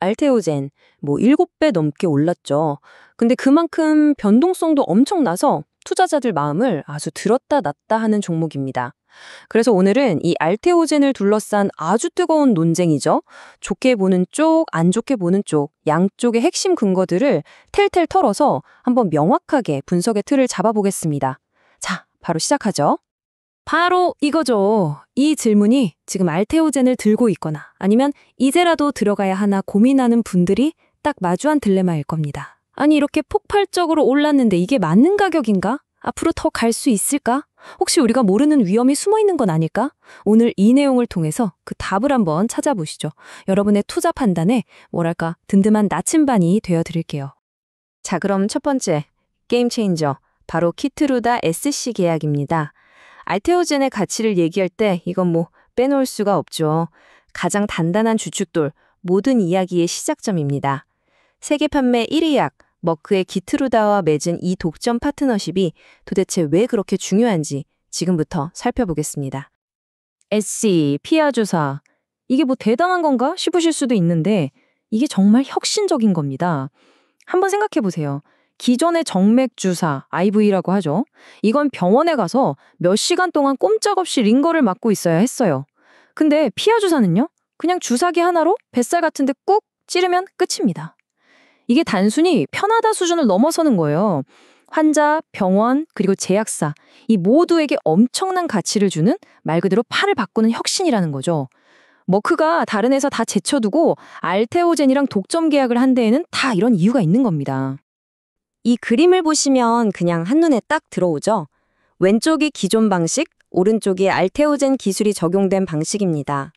알테오젠, 7배 넘게 올랐죠. 근데 그만큼 변동성도 엄청나서 투자자들 마음을 아주 들었다 놨다 하는 종목입니다. 그래서 오늘은 이 알테오젠을 둘러싼 아주 뜨거운 논쟁이죠. 좋게 보는 쪽, 안 좋게 보는 쪽, 양쪽의 핵심 근거들을 텔텔 털어서 한번 명확하게 분석의 틀을 잡아보겠습니다. 자, 바로 시작하죠. 바로 이거죠. 이 질문이 지금 알테오젠을 들고 있거나 아니면 이제라도 들어가야 하나 고민하는 분들이 딱 마주한 딜레마일 겁니다. 아니, 이렇게 폭발적으로 올랐는데 이게 맞는 가격인가? 앞으로 더 갈 수 있을까? 혹시 우리가 모르는 위험이 숨어 있는 건 아닐까? 오늘 이 내용을 통해서 그 답을 한번 찾아보시죠. 여러분의 투자 판단에 뭐랄까 든든한 나침반이 되어드릴게요. 자, 그럼 첫 번째, 게임 체인저, 바로 키트루다 SC 계약입니다. 알테오젠의 가치를 얘기할 때 이건 빼놓을 수가 없죠. 가장 단단한 주축돌, 모든 이야기의 시작점입니다. 세계 판매 1위 약, 머크의 키트루다와 맺은 이 독점 파트너십이 도대체 왜 그렇게 중요한지 지금부터 살펴보겠습니다. SC, 피아주사, 이게 대단한 건가 싶으실 수도 있는데 이게 정말 혁신적인 겁니다. 한번 생각해 보세요. 기존의 정맥주사, IV라고 하죠. 이건 병원에 가서 몇 시간 동안 꼼짝없이 링거를 맞고 있어야 했어요. 근데 피아주사는요? 그냥 주사기 하나로 뱃살 같은 데 꾹 찌르면 끝입니다. 이게 단순히 편하다 수준을 넘어서는 거예요. 환자, 병원, 그리고 제약사, 이 모두에게 엄청난 가치를 주는 말 그대로 판을 바꾸는 혁신이라는 거죠. 머크가 다른 회사 다 제쳐두고 알테오젠이랑 독점 계약을 한 데에는 다 이런 이유가 있는 겁니다. 이 그림을 보시면 그냥 한눈에 딱 들어오죠. 왼쪽이 기존 방식, 오른쪽이 알테오젠 기술이 적용된 방식입니다.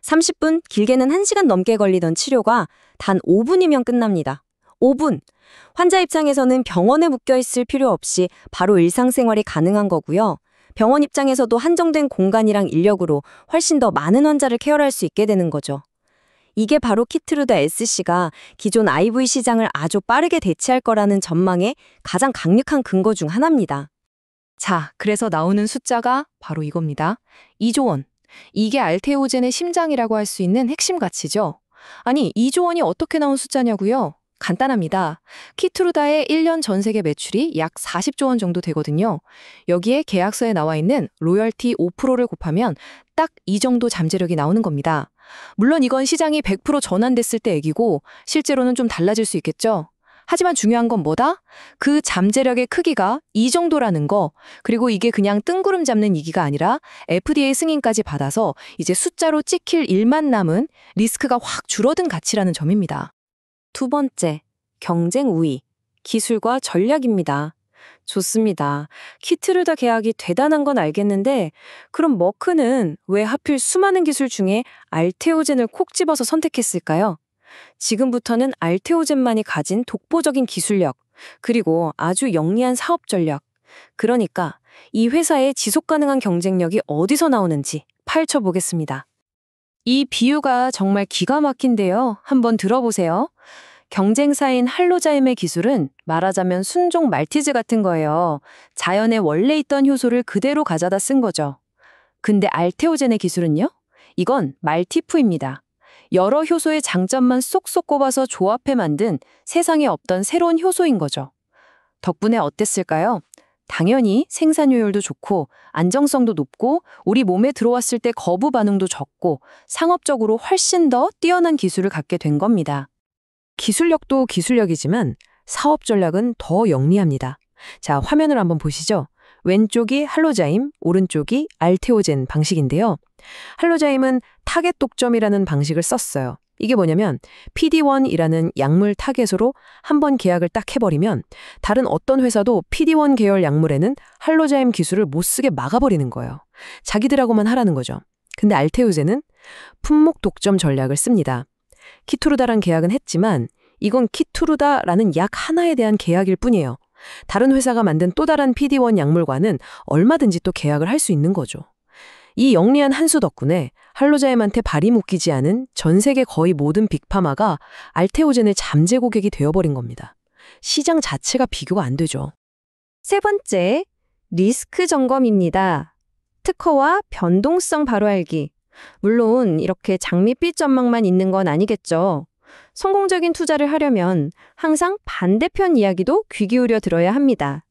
30분, 길게는 1시간 넘게 걸리던 치료가 단 5분이면 끝납니다. 5분! 환자 입장에서는 병원에 묶여있을 필요 없이 바로 일상생활이 가능한 거고요. 병원 입장에서도 한정된 공간이랑 인력으로 훨씬 더 많은 환자를 케어할 수 있게 되는 거죠. 이게 바로 키트루다 SC가 기존 IV 시장을 아주 빠르게 대체할 거라는 전망의 가장 강력한 근거 중 하나입니다. 자, 그래서 나오는 숫자가 바로 이겁니다. 2조 원. 이게 알테오젠의 심장이라고 할 수 있는 핵심 가치죠. 아니, 2조 원이 어떻게 나온 숫자냐고요? 간단합니다. 키트루다의 1년 전 세계 매출이 약 40조 원 정도 되거든요. 여기에 계약서에 나와 있는 로열티 5%를 곱하면 딱 이 정도 잠재력이 나오는 겁니다. 물론 이건 시장이 100% 전환됐을 때 얘기고 실제로는 좀 달라질 수 있겠죠. 하지만 중요한 건 뭐다? 그 잠재력의 크기가 이 정도라는 거, 그리고 이게 그냥 뜬구름 잡는 얘기가 아니라 FDA 승인까지 받아서 이제 숫자로 찍힐 일만 남은 리스크가 확 줄어든 가치라는 점입니다. 두 번째, 경쟁 우위, 기술과 전략입니다. 좋습니다. 키트루다 계약이 대단한 건 알겠는데 그럼 머크는 왜 하필 수많은 기술 중에 알테오젠을 콕 집어서 선택했을까요? 지금부터는 알테오젠만이 가진 독보적인 기술력, 그리고 아주 영리한 사업 전략, 그러니까 이 회사의 지속 가능한 경쟁력이 어디서 나오는지 파헤쳐 보겠습니다. 이 비유가 정말 기가 막힌데요. 한번 들어보세요. 경쟁사인 할로자임의 기술은 말하자면 순종 말티즈 같은 거예요. 자연에 원래 있던 효소를 그대로 가져다 쓴 거죠. 근데 알테오젠의 기술은요? 이건 말티프입니다. 여러 효소의 장점만 쏙쏙 꼽아서 조합해 만든 세상에 없던 새로운 효소인 거죠. 덕분에 어땠을까요? 당연히 생산효율도 좋고 안정성도 높고 우리 몸에 들어왔을 때 거부 반응도 적고 상업적으로 훨씬 더 뛰어난 기술을 갖게 된 겁니다. 기술력도 기술력이지만 사업 전략은 더 영리합니다. 자, 화면을 한번 보시죠. 왼쪽이 할로자임, 오른쪽이 알테오젠 방식인데요. 할로자임은 타겟 독점이라는 방식을 썼어요. 이게 뭐냐면 PD-1이라는 약물 타겟으로 한번 계약을 딱 해버리면 다른 어떤 회사도 PD-1 계열 약물에는 할로자임 기술을 못 쓰게 막아버리는 거예요. 자기들하고만 하라는 거죠. 근데 알테오젠은 품목 독점 전략을 씁니다. 키트루다랑 계약은 했지만 이건 키트루다라는 약 하나에 대한 계약일 뿐이에요. 다른 회사가 만든 또 다른 PD-1 약물과는 얼마든지 또 계약을 할 수 있는 거죠. 이 영리한 한 수 덕분에 할로자임한테 발이 묶이지 않은 전 세계 거의 모든 빅파마가 알테오젠의 잠재 고객이 되어버린 겁니다. 시장 자체가 비교가 안 되죠. 세 번째, 리스크 점검입니다. 특허와 변동성 바로 알기. 물론 이렇게 장밋빛 전망만 있는 건 아니겠죠. 성공적인 투자를 하려면 항상 반대편 이야기도 귀 기울여 들어야 합니다.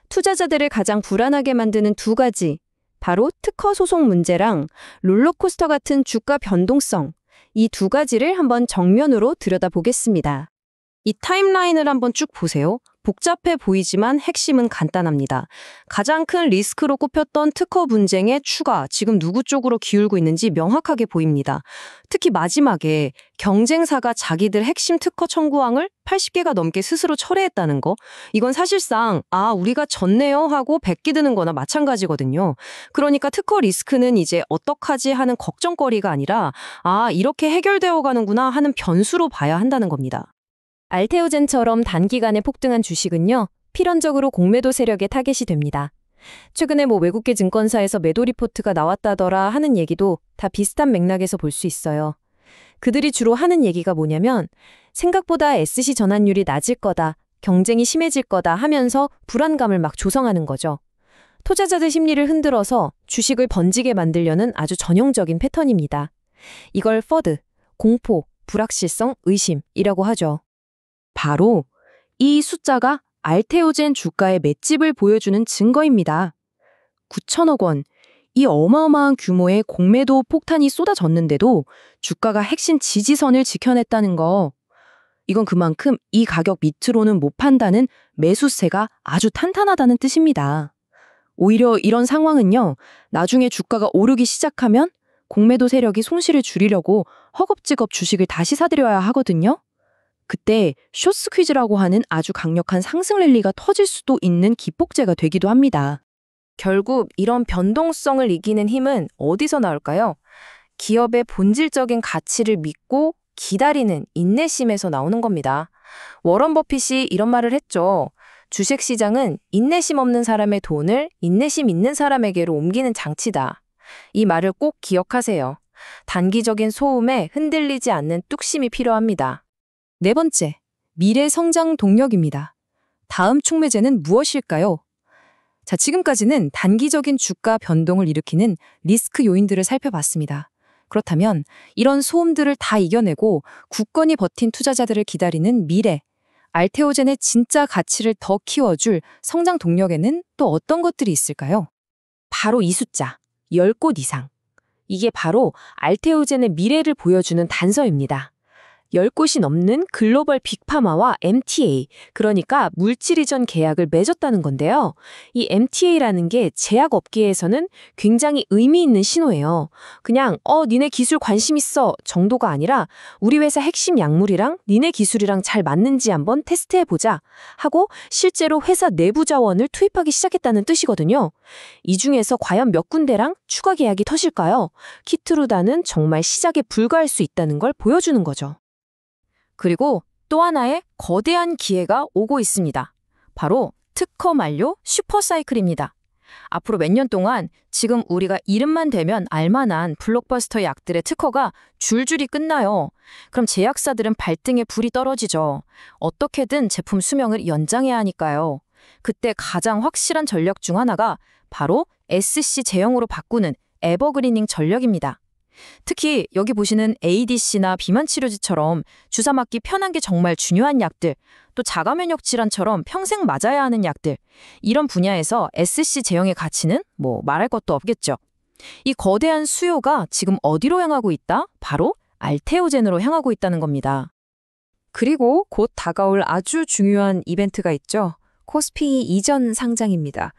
투자자들을 가장 불안하게 만드는 두 가지, 바로 특허 소송 문제랑 롤러코스터 같은 주가 변동성, 이 두 가지를 한번 정면으로 들여다보겠습니다. 이 타임라인을 한번 쭉 보세요. 복잡해 보이지만 핵심은 간단합니다. 가장 큰 리스크로 꼽혔던 특허 분쟁의 추가, 지금 누구 쪽으로 기울고 있는지 명확하게 보입니다. 특히 마지막에 경쟁사가 자기들 핵심 특허 청구항을 80개가 넘게 스스로 철회했다는 거. 이건 사실상 우리가 졌네요 하고 베끼드는 거나 마찬가지거든요. 그러니까 특허 리스크는 이제 어떡하지 하는 걱정거리가 아니라 이렇게 해결되어 가는구나 하는 변수로 봐야 한다는 겁니다. 알테오젠처럼 단기간에 폭등한 주식은요, 필연적으로 공매도 세력의 타겟이 됩니다. 최근에 외국계 증권사에서 매도 리포트가 나왔다더라 하는 얘기도 다 비슷한 맥락에서 볼 수 있어요. 그들이 주로 하는 얘기가 뭐냐면 생각보다 SC 전환율이 낮을 거다, 경쟁이 심해질 거다 하면서 불안감을 막 조성하는 거죠. 투자자들 심리를 흔들어서 주식을 번지게 만들려는 아주 전형적인 패턴입니다. 이걸 FUD, 공포, 불확실성, 의심이라고 하죠. 바로 이 숫자가 알테오젠 주가의 맷집을 보여주는 증거입니다. 9천억 원, 이 어마어마한 규모의 공매도 폭탄이 쏟아졌는데도 주가가 핵심 지지선을 지켜냈다는 거. 이건 그만큼 이 가격 밑으로는 못 판다는 매수세가 아주 탄탄하다는 뜻입니다. 오히려 이런 상황은요, 나중에 주가가 오르기 시작하면 공매도 세력이 손실을 줄이려고 허겁지겁 주식을 다시 사들여야 하거든요. 그때 숏스퀴즈라고 하는 아주 강력한 상승 랠리가 터질 수도 있는 기폭제가 되기도 합니다. 결국 이런 변동성을 이기는 힘은 어디서 나올까요? 기업의 본질적인 가치를 믿고 기다리는 인내심에서 나오는 겁니다. 워런 버핏이 이런 말을 했죠. 주식시장은 인내심 없는 사람의 돈을 인내심 있는 사람에게로 옮기는 장치다. 이 말을 꼭 기억하세요. 단기적인 소음에 흔들리지 않는 뚝심이 필요합니다. 네 번째, 미래 성장 동력입니다. 다음 촉매제는 무엇일까요? 자, 지금까지는 단기적인 주가 변동을 일으키는 리스크 요인들을 살펴봤습니다. 그렇다면 이런 소음들을 다 이겨내고 굳건히 버틴 투자자들을 기다리는 미래, 알테오젠의 진짜 가치를 더 키워줄 성장 동력에는 또 어떤 것들이 있을까요? 바로 이 숫자, 10곳 이상. 이게 바로 알테오젠의 미래를 보여주는 단서입니다. 10곳이 넘는 글로벌 빅파마와 MTA, 그러니까 물질 이전 계약을 맺었다는 건데요. 이 MTA라는 게 제약업계에서는 굉장히 의미 있는 신호예요. 그냥 니네 기술 관심 있어 정도가 아니라 우리 회사 핵심 약물이랑 니네 기술이랑 잘 맞는지 한번 테스트해보자 하고 실제로 회사 내부 자원을 투입하기 시작했다는 뜻이거든요. 이 중에서 과연 몇 군데랑 추가 계약이 터질까요? 키트루다는 정말 시작에 불과할 수 있다는 걸 보여주는 거죠. 그리고 또 하나의 거대한 기회가 오고 있습니다. 바로 특허 만료 슈퍼사이클입니다. 앞으로 몇 년 동안 지금 우리가 이름만 대면 알만한 블록버스터 약들의 특허가 줄줄이 끝나요. 그럼 제약사들은 발등에 불이 떨어지죠. 어떻게든 제품 수명을 연장해야 하니까요. 그때 가장 확실한 전략 중 하나가 바로 SC 제형으로 바꾸는 에버그리닝 전략입니다. 특히 여기 보시는 ADC나 비만치료제처럼 주사 맞기 편한 게 정말 중요한 약들, 또 자가면역 질환처럼 평생 맞아야 하는 약들, 이런 분야에서 SC 제형의 가치는 말할 것도 없겠죠. 이 거대한 수요가 지금 어디로 향하고 있다? 바로 알테오젠으로 향하고 있다는 겁니다. 그리고 곧 다가올 아주 중요한 이벤트가 있죠. 코스피 이전 상장입니다.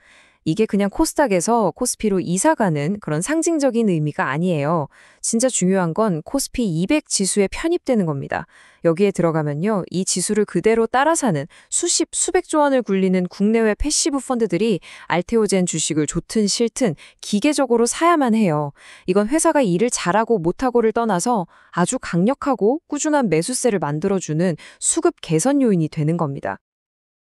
이게 그냥 코스닥에서 코스피로 이사가는 그런 상징적인 의미가 아니에요. 진짜 중요한 건 코스피 200 지수에 편입되는 겁니다. 여기에 들어가면요, 이 지수를 그대로 따라 사는 수십, 수백조 원을 굴리는 국내외 패시브 펀드들이 알테오젠 주식을 좋든 싫든 기계적으로 사야만 해요. 이건 회사가 일을 잘하고 못하고를 떠나서 아주 강력하고 꾸준한 매수세를 만들어주는 수급 개선 요인이 되는 겁니다.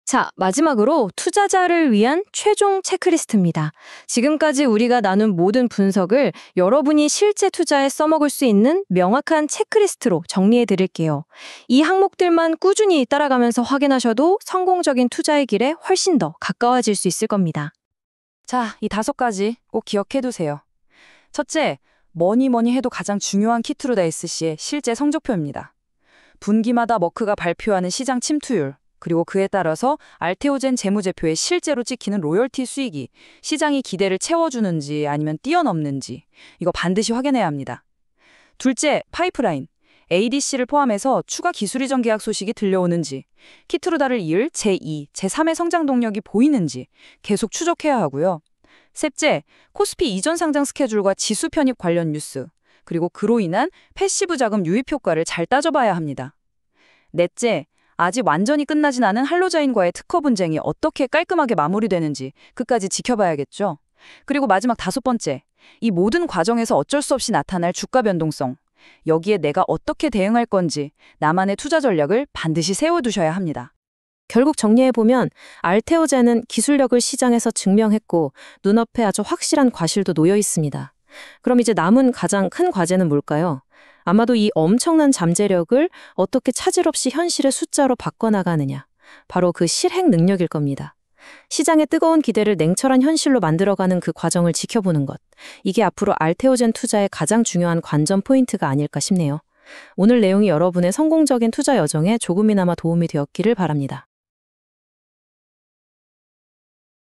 자, 마지막으로 투자자를 위한 최종 체크리스트입니다. 지금까지 우리가 나눈 모든 분석을 여러분이 실제 투자에 써먹을 수 있는 명확한 체크리스트로 정리해 드릴게요. 이 항목들만 꾸준히 따라가면서 확인하셔도 성공적인 투자의 길에 훨씬 더 가까워질 수 있을 겁니다. 자, 이 5가지 꼭 기억해 두세요. 첫째, 뭐니 해도 가장 중요한 키트루다 SC의 실제 성적표입니다. 분기마다 머크가 발표하는 시장 침투율, 그리고 그에 따라서 알테오젠 재무제표에 실제로 찍히는 로열티 수익이 시장이 기대를 채워주는지 아니면 뛰어넘는지 이거 반드시 확인해야 합니다. 둘째, 파이프라인. ADC를 포함해서 추가 기술 이전 계약 소식이 들려오는지, 키트루다를 이을 제2, 제3의 성장 동력이 보이는지 계속 추적해야 하고요. 셋째, 코스피 이전 상장 스케줄과 지수 편입 관련 뉴스, 그리고 그로 인한 패시브 자금 유입 효과를 잘 따져봐야 합니다. 넷째, 아직 완전히 끝나진 않은 할로자인과의 특허 분쟁이 어떻게 깔끔하게 마무리되는지 끝까지 지켜봐야겠죠. 그리고 마지막 다섯 번째, 이 모든 과정에서 어쩔 수 없이 나타날 주가 변동성. 여기에 내가 어떻게 대응할 건지 나만의 투자 전략을 반드시 세워두셔야 합니다. 결국 정리해보면 알테오젠은 기술력을 시장에서 증명했고 눈앞에 아주 확실한 과실도 놓여 있습니다. 그럼 이제 남은 가장 큰 과제는 뭘까요? 아마도 이 엄청난 잠재력을 어떻게 차질 없이 현실의 숫자로 바꿔나가느냐. 바로 그 실행 능력일 겁니다. 시장의 뜨거운 기대를 냉철한 현실로 만들어가는 그 과정을 지켜보는 것. 이게 앞으로 알테오젠 투자의 가장 중요한 관전 포인트가 아닐까 싶네요. 오늘 내용이 여러분의 성공적인 투자 여정에 조금이나마 도움이 되었기를 바랍니다.